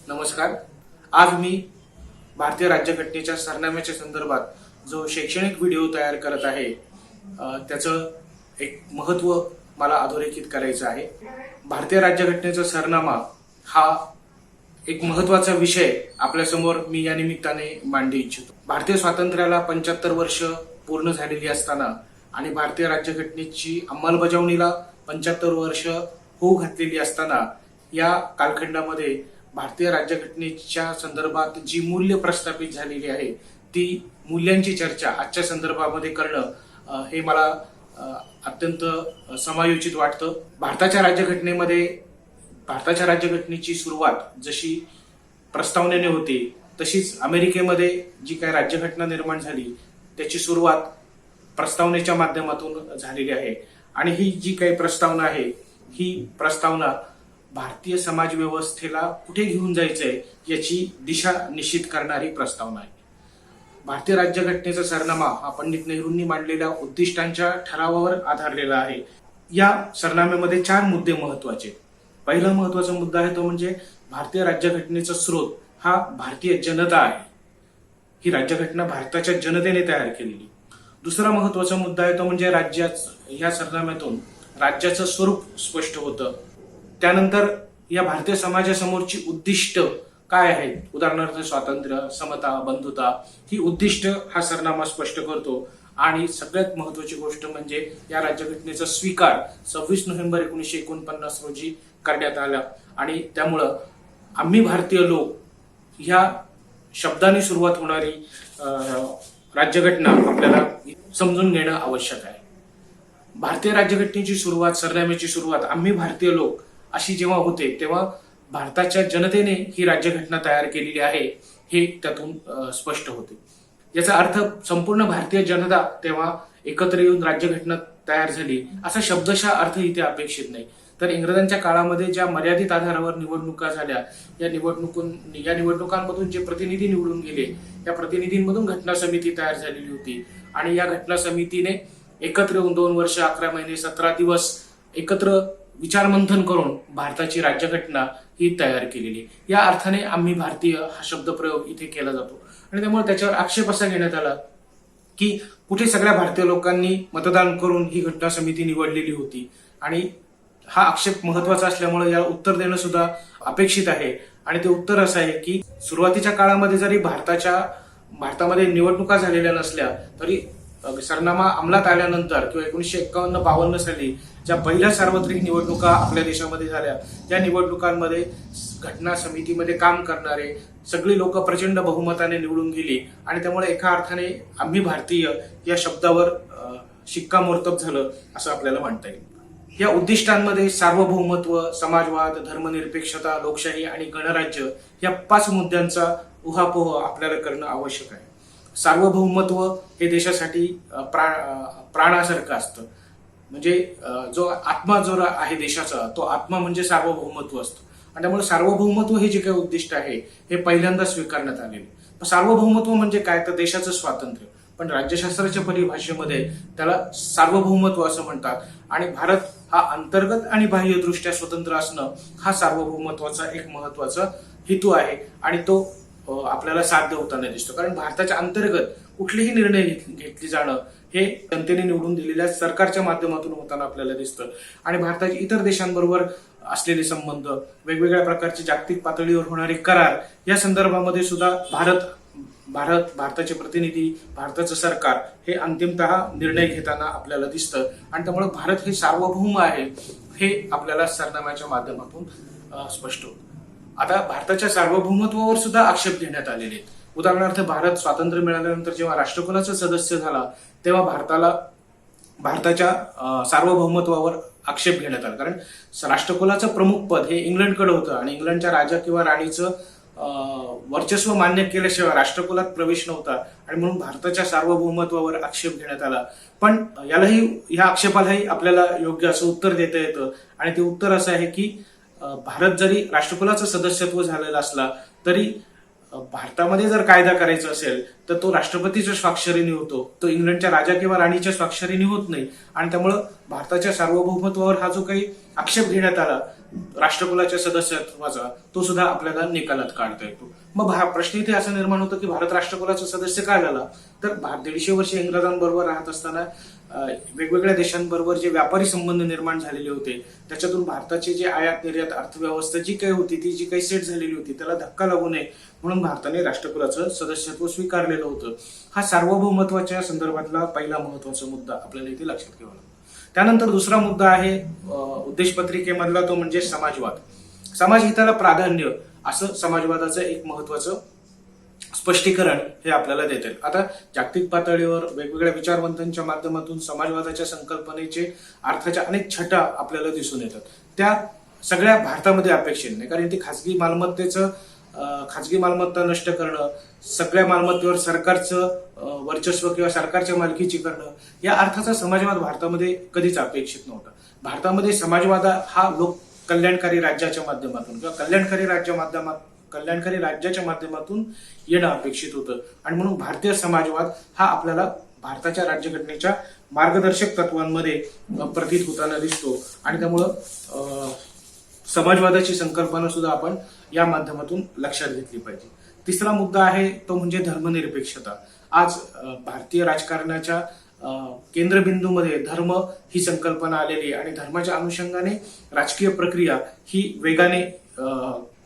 नमस्कार. आज मी भारतीय राज्यघटनेच्या सरनाम्याच्या संदर्भात जो शैक्षणिक व्हिडिओ तयार करत आहे त्याचं एक महत्त्व मला अधोरेखित करायचं आहे. भारतीय राज्यघटनेचा सरनामा हा एक महत्त्वाचा विषय आपल्यासमोर मी या निमित्ताने मांडू इच्छितो. भारतीय स्वातंत्र्याला 75 वर्ष पूर्ण झालेली असताना आणि भारतीय राज्यघटनेची अंमलबजावणीला 75 वर्ष होऊ घातलेली असताना या कालखंडामध्ये भारतीय राज्यघटनेच्या संदर्भात जी मूल्य प्रस्थापित झालेली आहे ती मूल्यांची चर्चा आजच्या संदर्भामध्ये करणं हे मला अत्यंत समायोचित वाटतं. भारताच्या राज्यघटनेची सुरुवात जशी प्रस्तावनेने होती तशीच अमेरिकेमध्ये जी काही राज्यघटना निर्माण झाली त्याची सुरुवात प्रस्तावनेच्या माध्यमातून झालेली आहे. आणि ही जी काही प्रस्तावना आहे ही प्रस्तावना भारतीय समाज व्यवस्थेला कुठे घेऊन जायचंय याची दिशा निश्चित करणारी प्रस्तावना आहे. भारतीय राज्यघटनेचा सरनामा हा पंडित नेहरूंनी मांडलेल्या उद्दिष्टांच्या ठरावावर आधारलेला आहे. या सरनाम्यामध्ये 4 मुद्दे महत्वाचे. पहिला महत्वाचा मुद्दा आहे तो म्हणजे भारतीय राज्यघटनेचा स्रोत हा भारतीय जनता आहे. ही राज्यघटना भारताच्या जनतेने तयार केलेली. दुसरा महत्वाचा मुद्दा आहे तो म्हणजे या सरनाम्यातून राज्याचं स्वरूप स्पष्ट होतं. त्यानंतर या भारतीय समाजासमोरची उद्दिष्ट काय आहेत, उदाहरणार्थ स्वातंत्र्य, समता, बंधुता, ही उद्दिष्ट हा सरनामा स्पष्ट करतो. आणि सगळ्यात महत्वाची गोष्ट म्हणजे या राज्यघटनेचा स्वीकार 26 नोव्हेंबर 1949 रोजी करण्यात आला. आणि त्यामुळं आम्ही भारतीय लोक ह्या शब्दाने सुरुवात होणारी राज्यघटना आपल्याला समजून घेणं आवश्यक आहे. भारतीय राज्यघटनेची सुरुवात, सरनाम्याची सुरुवात आम्ही भारतीय लोक अशी जेव्हा होते तेव्हा भारताच्या जनतेने ही राज्यघटना तयार केलेली आहे हे त्यातून स्पष्ट होते. याचा अर्थ संपूर्ण भारतीय जनता तेव्हा एकत्र येऊन राज्यघटना तयार झाली असा शब्दशः अर्थ इथे अपेक्षित नाही. तर इंग्रजांच्या काळामध्ये ज्या मर्यादित आधारावर निवडणुका झाल्या या निवडणुकांमधून जे प्रतिनिधी निवडून गेले या प्रतिनिधींमधून घटना समिती तयार झालेली होती. आणि या घटना समितीने एकत्र येऊन 2 वर्ष 11 महिने 17 दिवस एकत्र विचारमंथन करून भारताची राज्यघटना ही तयार केलेली. या अर्थाने आम्ही भारतीय हा शब्दप्रयोग इथे केला जातो. आणि त्यामुळे त्याच्यावर आक्षेप असा घेण्यात आला की कुठे सगळ्या भारतीय लोकांनी मतदान करून ही घटना समिती निवडलेली होती. आणि हा आक्षेप महत्वाचा असल्यामुळे याला उत्तर देणं सुद्धा अपेक्षित आहे. आणि ते उत्तर असं आहे की सुरुवातीच्या काळामध्ये जरी भारतामध्ये निवडणुका झालेल्या नसल्या तरी सरनामा अंमलात आल्यानंतर किंवा 1951-52 साली ज्या पहिल्या सार्वत्रिक निवडणुका आपल्या देशामध्ये झाल्या त्या निवडणुकांमध्ये घटना समितीमध्ये काम करणारे सगळी लोक प्रचंड बहुमताने निवडून गेली. आणि त्यामुळे एका अर्थाने आम्ही भारतीय या शब्दावर शिक्कामोर्तब झालं असं आपल्याला म्हणता येईल. या उद्दिष्टांमध्ये सार्वभौमत्व, समाजवाद, धर्मनिरपेक्षता, लोकशाही आणि गणराज्य या 5 मुद्द्यांचा उहापोह आपल्याला करणं आवश्यक आहे. सार्वभौमत्व हे देशासाठी प्राणासारखं असतं. म्हणजे जो आत्मा जो आहे देशाचा तो आत्मा म्हणजे सार्वभौमत्व असतो. आणि त्यामुळे सार्वभौमत्व हे जे काही उद्दिष्ट आहे हे पहिल्यांदा स्वीकारण्यात आलेले. सार्वभौमत्व म्हणजे काय तर देशाचं स्वातंत्र्य. पण राज्यशास्त्राच्या परिभाषेमध्ये त्याला सार्वभौमत्व असं म्हणतात. आणि भारत हा अंतर्गत आणि बाह्यदृष्ट्या स्वतंत्र असणं हा सार्वभौमत्वाचा एक महत्वाचा हेतू आहे. आणि तो आपल्याला साध्य होताना दिसतो. कारण भारताच्या अंतर्गत कुठलेही निर्णय घेतले जाणं हे जनतेने निवडून दिलेल्या सरकारच्या माध्यमातून होताना आपल्याला दिसतं. आणि भारताच्या इतर देशांबरोबर असलेले संबंध, वेगवेगळ्या प्रकारचे जागतिक पातळीवर होणारे करार या संदर्भामध्ये सुद्धा भारताचे प्रतिनिधी, भारताचं सरकार हे अंतिमतः निर्णय घेताना आपल्याला दिसतं. आणि त्यामुळे भारत हे सार्वभौम आहे हे आपल्याला सरनाम्याच्या माध्यमातून स्पष्ट होतं. आता भारताच्या सार्वभौमत्वावर सुद्धा आक्षेप घेण्यात आलेले आहेत. उदाहरणार्थ भारत स्वातंत्र्य मिळाल्यानंतर जेव्हा राष्ट्रकुलाचा सदस्य झाला तेव्हा भारताच्या सार्वभौमत्वावर आक्षेप घेण्यात आला. कारण राष्ट्रकुलाचं प्रमुख पद हे इंग्लंडकडे होतं आणि इंग्लंडच्या राजा किंवा राणीचं वर्चस्व मान्य केल्याशिवाय राष्ट्रकुलात प्रवेश नव्हता. आणि म्हणून भारताच्या सार्वभौमत्वावर आक्षेप घेण्यात आला. पण या आक्षेपालाही आपल्याला योग्य असं उत्तर देता येतं. आणि ते उत्तर असं आहे की भारत जरी राष्ट्रकुलाचं सदस्यत्व झालेला असला तरी भारतामध्ये जर कायदा करायचा असेल तर तो राष्ट्रपतीच्या स्वाक्षरीने होतो. तो इंग्लंडच्या राजा किंवा राणीच्या स्वाक्षरीने होत नाही. आणि त्यामुळं भारताच्या सार्वभौमत्वावर हा जो काही आक्षेप घेण्यात आला राष्ट्रकुलाच्या सदस्यत्वाचा तो सुद्धा आपल्याला निकालात काढता येतो. मग प्रश्न इथे असा निर्माण होतो की भारत राष्ट्रकुलाचा सदस्य का झाला? तर 150 वर्ष इंग्रजांबरोबर राहत असताना वेगवेगळ्या देशांबरोबर जे व्यापारी संबंध निर्माण झालेले होते, त्याच्यातून भारताची जी आयात निर्यात अर्थव्यवस्था जी काही होती, ती जी काही सेट झालेली होती, त्याला धक्का लागू नये म्हणून भारताने राष्ट्रकुलाचं सदस्यत्व स्वीकारलेलं होतं. हा सार्वभौमत्वाच्या संदर्भातला पहिला महत्वाचा मुद्दा आपल्याला इथे लक्षात घ्यावा लागतो. त्यानंतर दुसरा मुद्दा आहे उद्देशपत्रिकेमधला, तो म्हणजे समाजवाद. समाजहिताला प्राधान्य असं समाजवादाचं एक महत्वाचं स्पष्टीकरण हे आपल्याला देते. आता जागतिक पातळीवर वेगवेगळ्या विचारवंतांच्या माध्यमातून समाजवादाच्या संकल्पनेचे अर्थाच्या अनेक छटा आपल्याला दिसून येतात. त्या सगळ्या भारतामध्ये अपेक्षित नाही, कारण ती खाजगी मालमत्ता नष्ट करणं, सगळ्या मालमत्तेवर सरकारचं वर्चस्व किंवा सरकारच्या मालकीची करणं, या अर्थाचा समाजवाद भारतामध्ये कधीच अपेक्षित नव्हता. भारतामध्ये समाजवाद हा लोक कल्याणकारी राज्याच्या माध्यमातून किंवा कल्याणकारी राज्याच्या माध्यमातून येणं अपेक्षित होतं. आणि म्हणून भारतीय समाजवाद हा आपल्याला भारताच्या राज्यघटनेच्या मार्गदर्शक तत्वांमध्ये प्रतीत होताना दिसतो. आणि त्यामुळं समाजवादाची संकल्पना सुद्धा आपण या माध्यमातून लक्षात घेतली पाहिजे. तिसरा मुद्दा आहे तो म्हणजे धर्मनिरपेक्षता. आज भारतीय राजकारणाच्या केंद्रबिंदूमध्ये धर्म ही संकल्पना आलेली आहे आणि धर्माच्या अनुषंगाने राजकीय प्रक्रिया ही वेगाने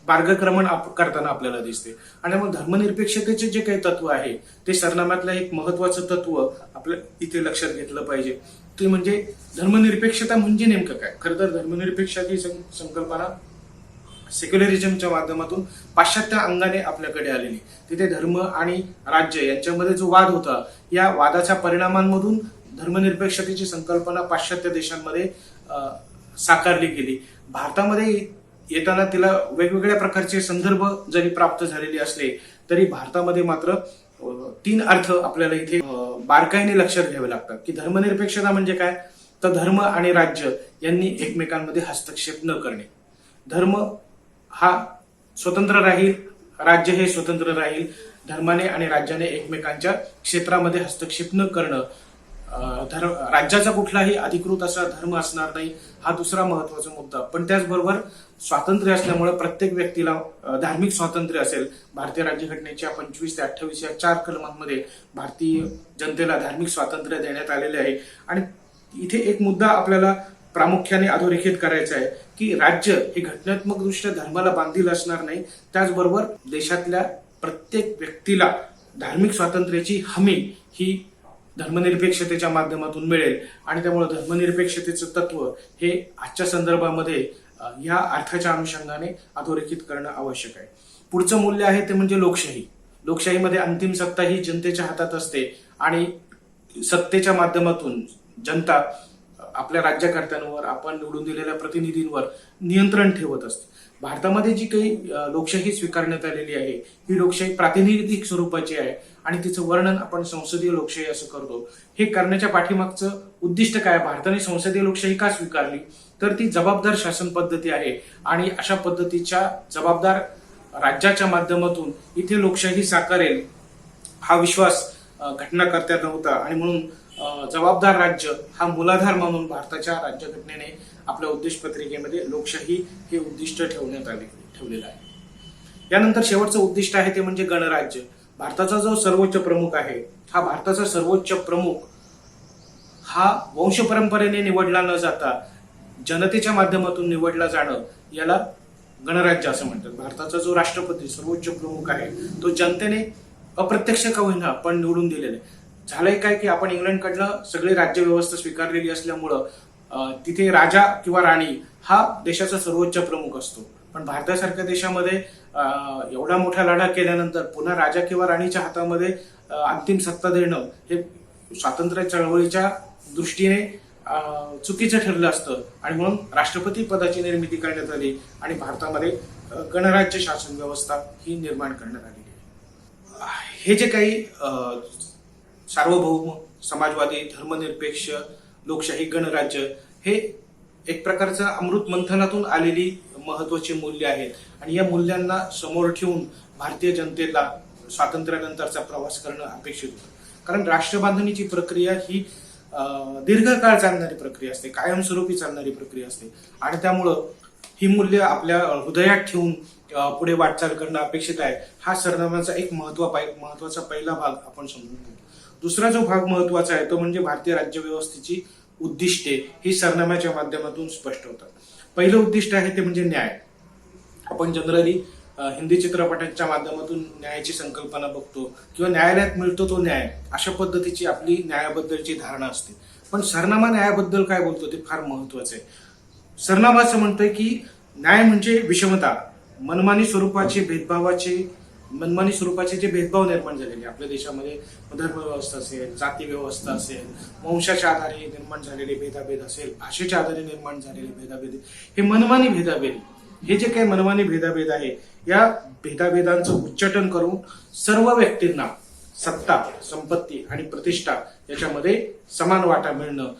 मार्गक्रमण करताना आपल्याला दिसते. आणि मग धर्मनिरपेक्षतेचे जे काही तत्व आहे ते सरनाम्यातलं एक महत्वाचं तत्व आपल्या इथे लक्षात घेतलं पाहिजे. ते म्हणजे धर्मनिरपेक्षता म्हणजे नेमकं काय? खरं तर धर्मनिरपेक्षता ही संकल्पना सेक्युलरिझमच्या माध्यमातून पाश्चात्य अंगाने आपल्याकडे आलेली. तिथे धर्म आणि राज्य यांच्यामध्ये जो वाद होता, या वादाच्या परिणामांमधून धर्मनिरपेक्षतेची संकल्पना पाश्चात्य देशांमध्ये साकारली गेली. भारतामध्ये येताना तिला वेगवेगळ्या प्रकारचे संदर्भ जरी प्राप्त झालेले असले तरी भारतामध्ये मात्र 3 अर्थ आपल्याला इथे बारकाईने लक्षात घ्यावे लागतात. की धर्मनिरपेक्षता म्हणजे काय? तर धर्म आणि राज्य यांनी एकमेकांमध्ये हस्तक्षेप न करणे. धर्म हा स्वतंत्र राहील, राज्य हे स्वतंत्र राहील. धर्माने आणि राज्याने एकमेकांच्या क्षेत्रामध्ये हस्तक्षेप न करणं. राज्याचा कुठलाही अधिकृत असा धर्म असणार नाही, हा दुसरा महत्वाचा मुद्दा. पण त्याचबरोबर स्वातंत्र्य असल्यामुळे प्रत्येक व्यक्तीला धार्मिक स्वातंत्र्य असेल. भारतीय राज्यघटनेच्या 25 ते 28 या 4 कलमांमध्ये भारतीय जनतेला धार्मिक स्वातंत्र्य देण्यात आलेले आहे. आणि इथे एक मुद्दा आपल्याला प्रामुख्याने अधोरेखित करायचा आहे की राज्य हे घटनात्मक दृष्ट्या धर्माला बांधील असणार नाही. त्याचबरोबर देशातल्या प्रत्येक व्यक्तीला धार्मिक स्वातंत्र्याची हमी ही धर्मनिरपेक्षतेच्या माध्यमातून मिळेल. आणि त्यामुळे धर्मनिरपेक्षतेचं तत्व हे आजच्या संदर्भामध्ये या अर्थाच्या अनुषंगाने अधोरेखित करणं आवश्यक आहे. पुढचं मूल्य आहे ते म्हणजे लोकशाही. लोकशाहीमध्ये अंतिम सत्ता ही जनतेच्या हातात असते आणि सत्तेच्या माध्यमातून जनता आपल्या राज्यकर्त्यांवर, आपण निवडून दिलेल्या प्रतिनिधींवर नियंत्रण ठेवत असते. भारतामध्ये जी काही लोकशाही स्वीकारण्यात आलेली आहे ही लोकशाही प्रातिनिधिक स्वरूपाची आहे आणि तिचं वर्णन आपण संसदीय लोकशाही असं करतो. हे करण्याच्या पाठीमागचं उद्दिष्ट काय? भारताने संसदीय लोकशाही का स्वीकारली? तर ती जबाबदार शासन पद्धती आहे आणि अशा पद्धतीच्या जबाबदार राज्याच्या माध्यमातून इथे लोकशाही साकारेल हा विश्वास घटनाकर्त्यांना होता. आणि म्हणून जबाबदार राज्य हा मूलाधार म्हणून भारताच्या राज्यघटनेने आपल्या उद्देशपत्रिकेमध्ये लोकशाही हे उद्दिष्ट ठेवलेलं आहे. यानंतर शेवटचं उद्दिष्ट आहे ते म्हणजे गणराज्य. भारताचा जो सर्वोच्च प्रमुख आहे, हा भारताचा सर्वोच्च प्रमुख हा वंश परंपरेने निवडला न जाता जनतेच्या माध्यमातून निवडला जाणं, याला गणराज्य असं म्हणतात. भारताचा जो राष्ट्रपती सर्वोच्च प्रमुख आहे तो जनतेने अप्रत्यक्ष का होईना पण निवडून दिलेले. झालंय काय की आपण इंग्लंडकडनं सगळी राज्यव्यवस्था स्वीकारलेली असल्यामुळं तिथे राजा किंवा राणी हा देशाचा सर्वोच्च प्रमुख असतो. पण भारतासारख्या देशामध्ये एवढा मोठा लढा केल्यानंतर पुन्हा राजा किंवा राणीच्या हातामध्ये अंतिम सत्ता देणं हे स्वातंत्र्य चळवळीच्या दृष्टीने चुकीचं ठरलं असतं. आणि म्हणून राष्ट्रपती पदाची निर्मिती करण्यात आली आणि भारतामध्ये गणराज्य शासन व्यवस्था ही निर्माण करण्यात आलेली आहे. हे जे काही सार्वभौम, समाजवादी, धर्मनिरपेक्ष, लोकशाही, गणराज्य हे एक प्रकारचं अमृत मंथनातून आलेली महत्वाची मूल्य आहेत. आणि या मूल्यांना समोर ठेवून भारतीय जनतेला स्वातंत्र्यानंतरचा प्रवास करणं अपेक्षित होतं. कारण राष्ट्रबांधणीची प्रक्रिया ही दीर्घकाळ चालणारी प्रक्रिया असते, कायमस्वरूपी चालणारी प्रक्रिया असते. आणि त्यामुळं ही मूल्य आपल्या हृदयात ठेवून पुढे वाटचाल करणं अपेक्षित आहे. हा सरनाम्याचा एक महत्वाचा पहिला भाग आपण समजून घेऊ. दुसरा जो भाग महत्वाचा आहे तो म्हणजे भारतीय राज्यव्यवस्थेची उद्दिष्टे ही सरनाम्याच्या माध्यमातून स्पष्ट होतात. पहिलं उद्दिष्ट आहे ते म्हणजे न्याय. आपण जनरली हिंदी चित्रपटांच्या माध्यमातून न्यायाची संकल्पना बघतो किंवा न्यायालयात मिळतो तो न्याय, अशा पद्धतीची आपली न्यायाबद्दलची धारणा असते. पण सरनामा न्यायाबद्दल काय बोलतो ते फार महत्वाचं आहे. सरनामा असं म्हणतोय की न्याय म्हणजे विषमता, मनमानी स्वरूपाचे जे भेदभाव निर्माण झालेले आपल्या देशामध्ये, धर्म व्यवस्था असेल, जाती व्यवस्था असेल, वंशाच्या आधारे निर्माण झालेले भेदाभेद असेल, भाषेच्या आधारे निर्माण झालेले भेदाभेद, हे मनमानी भेदाभेद, हे जे काही मनमानी भेदाभेद आहे, या भेदाभेदांचं उच्चाटन करून सर्व व्यक्तींना सत्ता, संपत्ती आणि प्रतिष्ठा याच्यामध्ये समान वाटा मिळणं,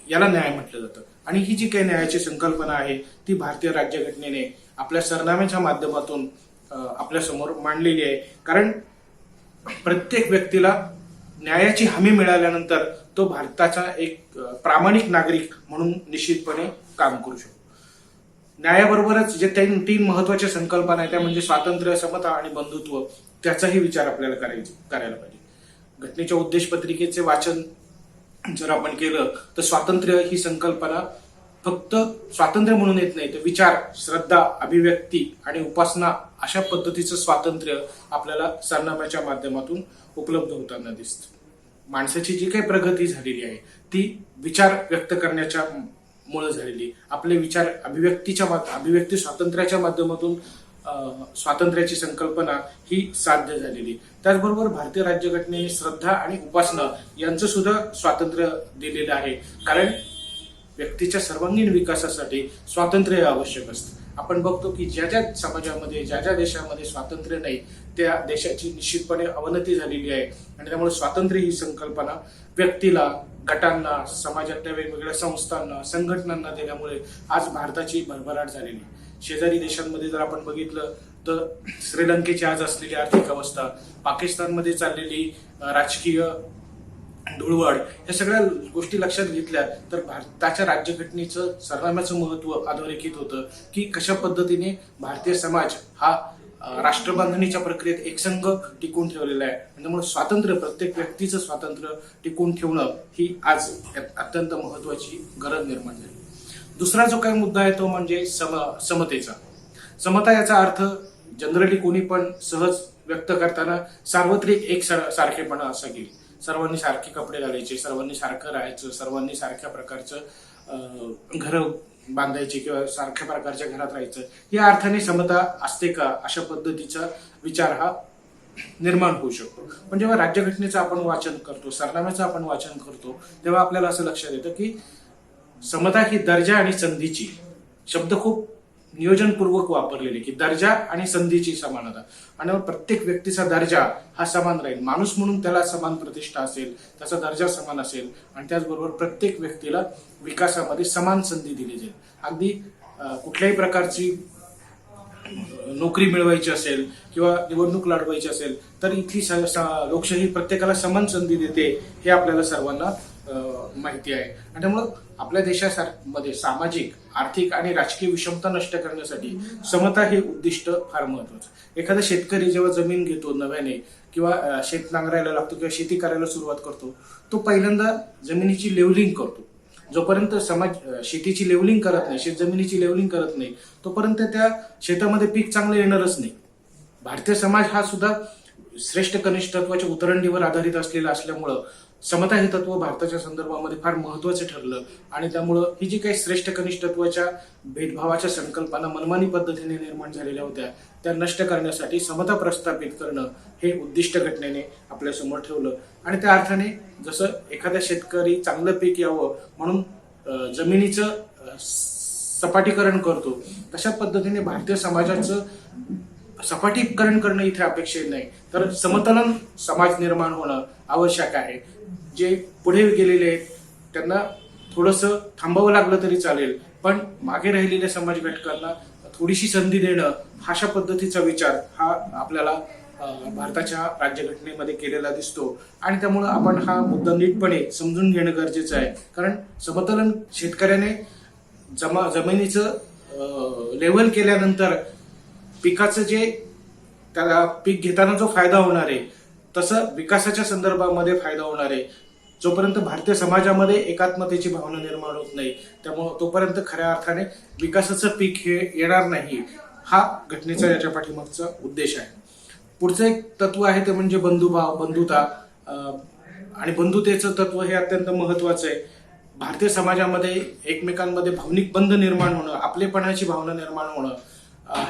याला न्याय म्हटलं जातं. आणि ही जी काही न्यायाची संकल्पना आहे ती भारतीय राज्यघटनेने आपल्या सरनाम्याच्या माध्यमातून आपल्या समोर मांडलेली आहे. कारण प्रत्येक व्यक्तीला न्यायाची हमी मिळाल्यानंतर तो भारताचा एक प्रामाणिक नागरिक म्हणून निश्चितपणे काम करू शकतो. न्यायाबरोबरच जे तीन महत्वाच्या संकल्पना आहेत त्या म्हणजे स्वातंत्र्य, समता आणि बंधुत्व, त्याचाही विचार आपल्याला करायला पाहिजे. घटनेच्या उद्देशपत्रिकेचे वाचन जर आपण केलं तर स्वातंत्र्य ही संकल्पना फक्त स्वातंत्र्य म्हणून येत नाही, तर विचार, श्रद्धा, अभिव्यक्ती आणि उपासना अशा पद्धतीचं स्वातंत्र्य आपल्याला सरनाम्याच्या माध्यमातून उपलब्ध होताना दिसतं. माणसाची जी काही प्रगती झालेली आहे ती विचार व्यक्त करण्याच्या मुळे झालेली. आपले विचार अभिव्यक्ती स्वातंत्र्याच्या माध्यमातून स्वातंत्र्याची संकल्पना ही साध्य झालेली. त्याचबरोबर भारतीय राज्यघटनेने श्रद्धा आणि उपासना यांचं सुद्धा स्वातंत्र्य दिलेलं आहे. कारण व्यक्तीच्या सर्वांगीण विकासासाठी स्वातंत्र्य आवश्यक असतं. आपण बघतो की ज्या समाजामध्ये, ज्या देशामध्ये स्वातंत्र्य नाही त्या देशाची निश्चितपणे अवनती झालेली आहे. आणि त्यामुळे स्वातंत्र्य ही संकल्पना व्यक्तीला, गटांना, समाजातल्या वेगवेगळ्या संस्थांना, संघटनांना दिल्यामुळे आज भारताची भरभराट झालेली. शेजारी देशांमध्ये जर आपण बघितलं तर श्रीलंकेची आज असलेली आर्थिक अवस्था, पाकिस्तानमध्ये चाललेली राजकीय धुळवड, या सगळ्या गोष्टी लक्षात घेतल्या तर भारताच्या राज्यघटनेचं, सरनाम्याचं महत्व अधोरेखित होतं की कशा पद्धतीने भारतीय समाज हा राष्ट्रबांधणीच्या प्रक्रियेत एकसंघ टिकून ठेवलेला आहे. त्यामुळे स्वातंत्र्य, प्रत्येक व्यक्तीचं स्वातंत्र्य टिकून ठेवणं ही आज अत्यंत महत्वाची गरज निर्माण झाली. दुसरा जो काही मुद्दा आहे तो म्हणजे समतेचा. समता याचा अर्थ जनरली कोणी पण सहज व्यक्त करताना सार्वत्रिक एक सारखेपणा असा घेईल. सर्वांनी सारखे कपडे घालायचे, सर्वांनी सारखं राहायचं, सर्वांनी सारख्या प्रकारचं घर बांधायचे किंवा सारख्या प्रकारच्या घरात राहायचं, या अर्थाने समता असते का, अशा पद्धतीचा विचार हा निर्माण होऊ शकतो. पण जेव्हा राज्यघटनेचं आपण वाचन करतो, सरनाम्याचं आपण वाचन करतो, तेव्हा आपल्याला असं लक्षात येतं की समता ही दर्जा आणि संधीची, शब्द खूप नियोजनपूर्वक वापरलेले, की दर्जा आणि संधीची समानता. आणि प्रत्येक व्यक्तीचा दर्जा हा समान राहील, माणूस म्हणून त्याला समान प्रतिष्ठा असेल, त्याचा दर्जा समान असेल, आणि त्याचबरोबर प्रत्येक व्यक्तीला विकासामध्ये समान संधी दिली जाईल. अगदी कुठल्याही प्रकारची नोकरी मिळवायची असेल किंवा निवडणूक लढवायची असेल तर इथली लोकशाही प्रत्येकाला समान संधी देते, हे आपल्याला सर्वांना माहिती आहे. आणि त्यामुळं आपल्या देशामध्ये सामाजिक, आर्थिक आणि राजकीय विषमता नष्ट करण्यासाठी समता हे उद्दिष्ट फार महत्वाचं. एखादा शेतकरी जेव्हा जमीन घेतो नव्याने किंवा शेत नांगरायला लागतो किंवा शेती करायला सुरुवात करतो, तो पहिल्यांदा जमिनीची लेवलिंग करतो. जोपर्यंत समाज शेतीची लेवलिंग करत नाही, शेत जमिनीची लेवलिंग करत नाही, तोपर्यंत त्या शेतामध्ये पीक चांगलं येणारच नाही. भारतीय समाज हा सुद्धा श्रेष्ठ कनिष्ठत्वाच्या उतरंडीवर आधारित असलेला असल्यामुळं समता हे तत्व भारताच्या संदर्भामध्ये फार महत्वाचं ठरलं. आणि त्यामुळं ही जी काही श्रेष्ठ कनिष्ठत्वाच्या भेदभावाच्या संकल्पना मनमानी पद्धतीने निर्माण झालेल्या होत्या त्या नष्ट करण्यासाठी समता प्रस्थापित करणं हे उद्दिष्ट घटनेने आपल्या समोर ठेवलं. आणि त्या अर्थाने जसं एखाद्या शेतकरी चांगलं पीक यावं म्हणून जमिनीचं सपाटीकरण करतो, तशा पद्धतीने भारतीय समाजाचं सपाटीकरण करणं इथे अपेक्षित नाही, तर समतोलन समाज निर्माण होणं आवश्यक आहे. जे पुढे गेलेले आहेत त्यांना थोडंसं थांबावं लागलं तरी चालेल, पण मागे राहिलेल्या समाज घटकांना थोडीशी संधी देणं, अशा पद्धतीचा विचार हा आपल्याला भारताच्या राज्यघटनेमध्ये केलेला दिसतो. आणि त्यामुळं आपण हा मुद्दा नीटपणे समजून घेणं गरजेचं आहे. कारण समतोलन शेतकऱ्याने जमिनीचं लेव्हल केल्यानंतर पिकाचं जे त्याला पीक घेताना जो फायदा होणार आहे तसं विकासाच्या संदर्भामध्ये फायदा होणार आहे. जोपर्यंत भारतीय समाजामध्ये एकात्मतेची भावना निर्माण होत नाही त्यामुळे तोपर्यंत खऱ्या अर्थाने विकासाचं पीक हे येणार नाही. हा घटनेचा याच्या पाठीमागचा उद्देश आहे. पुढचं एक तत्व आहे ते म्हणजे बंधुभाव, बंधुता आणि बंधुतेचं तत्व हे अत्यंत महत्वाचं आहे. भारतीय समाजामध्ये एकमेकांमध्ये भावनिक बंध निर्माण होणं, आपलेपणाची भावना निर्माण होणं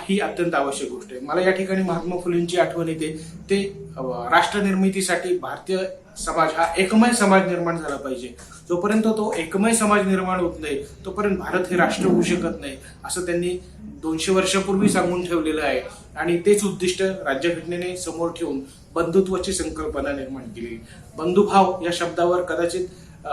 ही अत्यंत आवश्यक गोष्ट आहे. मला या ठिकाणी महात्मा फुलेंची आठवण येते. ते राष्ट्र निर्मितीसाठी भारतीय समाज हा एकमय समाज निर्माण झाला पाहिजे. जोपर्यंत तो एकमय समाज निर्माण होत नाही तोपर्यंत भारत हे राष्ट्र होऊ शकत नाही असं त्यांनी 200 वर्षापूर्वी सांगून ठेवलेलं आहे. आणि तेच उद्दिष्ट राज्यघटनेने समोर ठेवून बंधुत्वाची संकल्पना निर्माण केली. बंधुभाव या शब्दावर कदाचित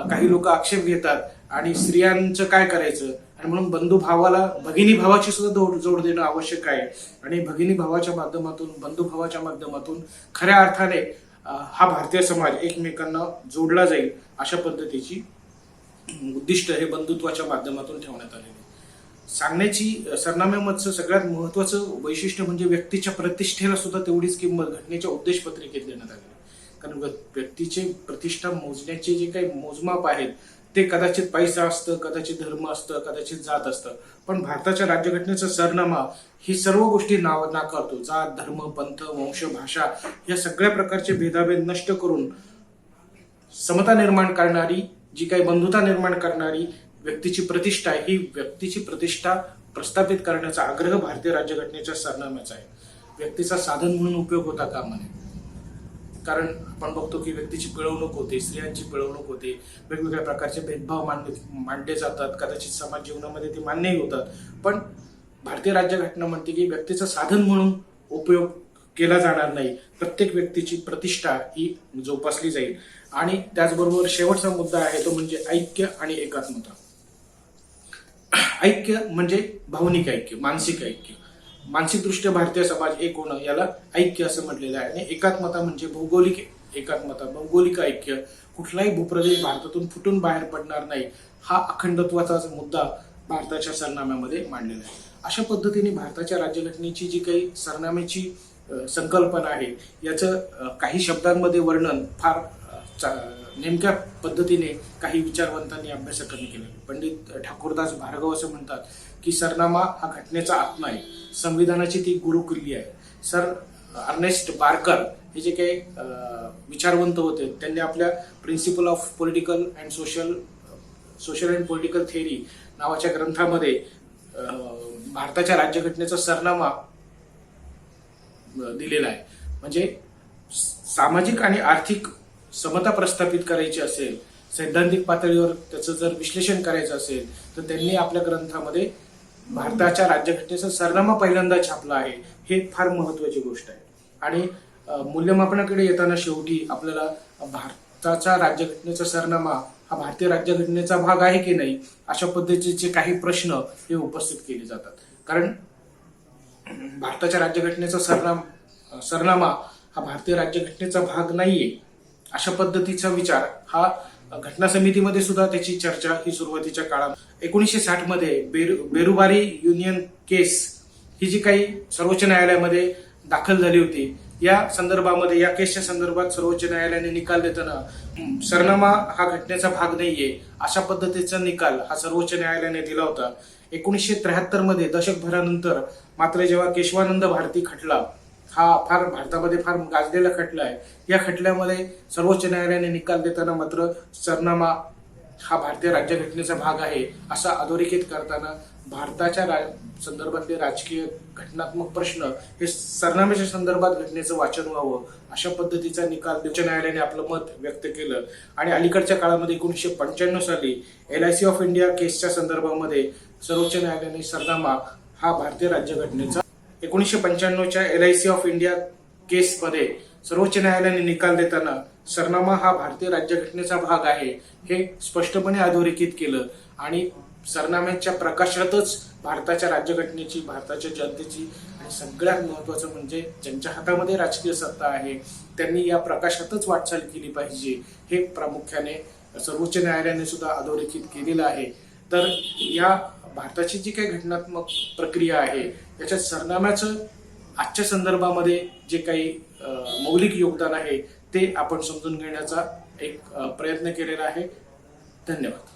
काही लोक आक्षेप घेतात आणि स्त्रियांचं काय करायचं आणि म्हणून बंधुभावाला भगिनी भावाची सुद्धा जोड देणं आवश्यक आहे. आणि भगिनी भावाच्या माध्यमातून, बंधुभावाच्या माध्यमातून खऱ्या अर्थाने हा भारतीय समाज एकमेकांना जोडला जाईल अशा पद्धतीची उद्दिष्ट हे बंधुत्वाच्या माध्यमातून ठेवण्यात आलेले. सांगण्याची सरनाम्यामधचं सगळ्यात महत्वाचं वैशिष्ट्य म्हणजे व्यक्तीच्या प्रतिष्ठेला सुद्धा तेवढीच किंमत घटनेच्या उद्देशपत्रिकेत देण्यात आली. कारण व्यक्तीची प्रतिष्ठा मोजण्याचे जे काही मोजमाप आहेत ते कदाचित पैसा असतं, कदाचित धर्म असतं, कदाचित जात असतं. पण भारताच्या राज्यघटनेचा सरनामा ही सर्व गोष्टी नाकारतो. जात, धर्म, पंथ, वंश, भाषा या सगळ्या प्रकारचे भेदाभेद नष्ट करून समता निर्माण करणारी, जी काही बंधुता निर्माण करणारी व्यक्तीची प्रतिष्ठा, ही व्यक्तीची प्रतिष्ठा प्रस्थापित करण्याचा आग्रह भारतीय राज्यघटनेच्या सरनाम्याचा आहे. व्यक्तीचा साधन म्हणून उपयोग होता कामा नये. कारण आपण बघतो की व्यक्तीची पिळवणूक होते, स्त्रियांची पिळवणूक होते, वेगवेगळ्या प्रकारचे भेदभाव मांडले जातात. कदाचित समाज जीवनामध्ये ते मान्यही होतात. पण भारतीय राज्यघटना म्हणते की व्यक्तीचं साधन म्हणून उपयोग केला जाणार नाही. प्रत्येक व्यक्तीची प्रतिष्ठा ही जोपासली जाईल. आणि त्याचबरोबर शेवटचा मुद्दा आहे तो म्हणजे ऐक्य आणि एकात्मता. ऐक्य म्हणजे भावनिक ऐक्य, मानसिक ऐक्य. मानसिकदृष्ट्या भारतीय समाज एक होणं याला ऐक्य असं म्हटलेलं आहे. आणि एकात्मता म्हणजे भौगोलिक एकात्मता, भौगोलिक ऐक्य. कुठलाही भूप्रदेश भारतातून फुटून बाहेर पडणार नाही हा अखंडत्वाचा मुद्दा भारताच्या सरनाम्यामध्ये मांडलेला आहे. अशा पद्धतीने भारताच्या राज्यघटनेची जी काही सरनाम्याची संकल्पना आहे याचं काही शब्दांमध्ये वर्णन फार नेमक्या पद्धतीने काही विचारवंतांनी अभ्यासकांनी केले. पंडित ठाकूरदास भार्गव असं म्हणतात की सरनामा हा घटनेचा आत्मा आहे, संविधानाची ती गुरुकिल्ली आहे. सर अर्नेस्ट बार्कर हे जे काही विचारवंत होते त्यांनी आपल्या principle of political and social and political theory नावाच्या ग्रंथामध्ये भारताच्या राज्यघटनेचा सरनामा दिलेला आहे. म्हणजे सामाजिक आणि आर्थिक समता प्रस्थापित करायची असेल, सैद्धांतिक पातळीवर त्याचं जर विश्लेषण करायचं असेल तर त्यांनी आपल्या ग्रंथामध्ये भारताच्या राज्यघटनेचा सरनामा पहिल्यांदा छापला आहे. हे फार महत्वाची गोष्ट आहे. आणि मूल्यमापनाकडे येताना शेवटी आपल्याला भारताच्या राज्यघटनेचा सरनामा हा भारतीय राज्यघटनेचा भाग आहे की नाही अशा पद्धतीचे काही प्रश्न हे उपस्थित केले जातात. कारण भारताच्या राज्यघटनेचा सरनामा हा भारतीय राज्यघटनेचा भाग नाहीये अशा पद्धतीचा विचार हा घटना समितीमध्ये सुद्धा त्याची चर्चा ही सुरुवातीच्या काळात 1960 मध्ये बेरुबारी युनियन केस ही जी काही सर्वोच्च न्यायालयामध्ये दाखल झाली होती या संदर्भामध्ये, या केसच्या संदर्भात सर्वोच्च न्यायालयाने निकाल देताना सरनामा हा घटनेचा भाग नाहीये अशा पद्धतीचा निकाल हा सर्वोच्च न्यायालयाने दिला होता. 1973 मध्ये दशकभरानंतर मात्र जेव्हा केशवानंद भारती खटला हा फार भारतामध्ये फार गाजलेला खटला आहे, या खटल्यामध्ये सर्वोच्च न्यायालयाने निकाल देताना मात्र सरनामा हा भारतीय राज्यघटनेचा भाग आहे असा अधोरेखित करताना भारताच्या संदर्भातले राजकीय घटनात्मक प्रश्न हे सरनाम्याच्या संदर्भात घटनेचं वाचन व्हावं अशा पद्धतीचा निकाल उच्च न्यायालयाने आपलं मत व्यक्त केलं. आणि अलीकडच्या काळामध्ये 1995 साली LIC ऑफ इंडिया केसच्या संदर्भामध्ये सर्वोच्च न्यायालयाने सरनामा हा भारतीय राज्यघटनेचा 1995च्या LIC ऑफ इंडिया केसमध्ये सर्वोच्च न्यायालयाने निकाल देताना सरनामा हा भारतीय राज्यघटनेचा भाग आहे हे स्पष्टपणे अधोरेखित केलं. आणि सरनाम्याच्या प्रकाशातच भारताच्या राज्यघटनेची, भारताच्या जनतेची आणि सगळ्यात महत्वाचं म्हणजे ज्यांच्या हातामध्ये राजकीय सत्ता आहे त्यांनी या प्रकाशातच वाटचाल केली पाहिजे हे प्रामुख्याने सर्वोच्च न्यायालयाने सुद्धा अधोरेखित केलेलं आहे. तर या भारताची जी काही घटनात्मक प्रक्रिया आहे त्याच्या सरनाम्याचं आजच्या संदर्भामध्ये जे काही मौलिक योगदान आहे ते आपण समजून घेण्याचा एक प्रयत्न केलेला आहे. धन्यवाद.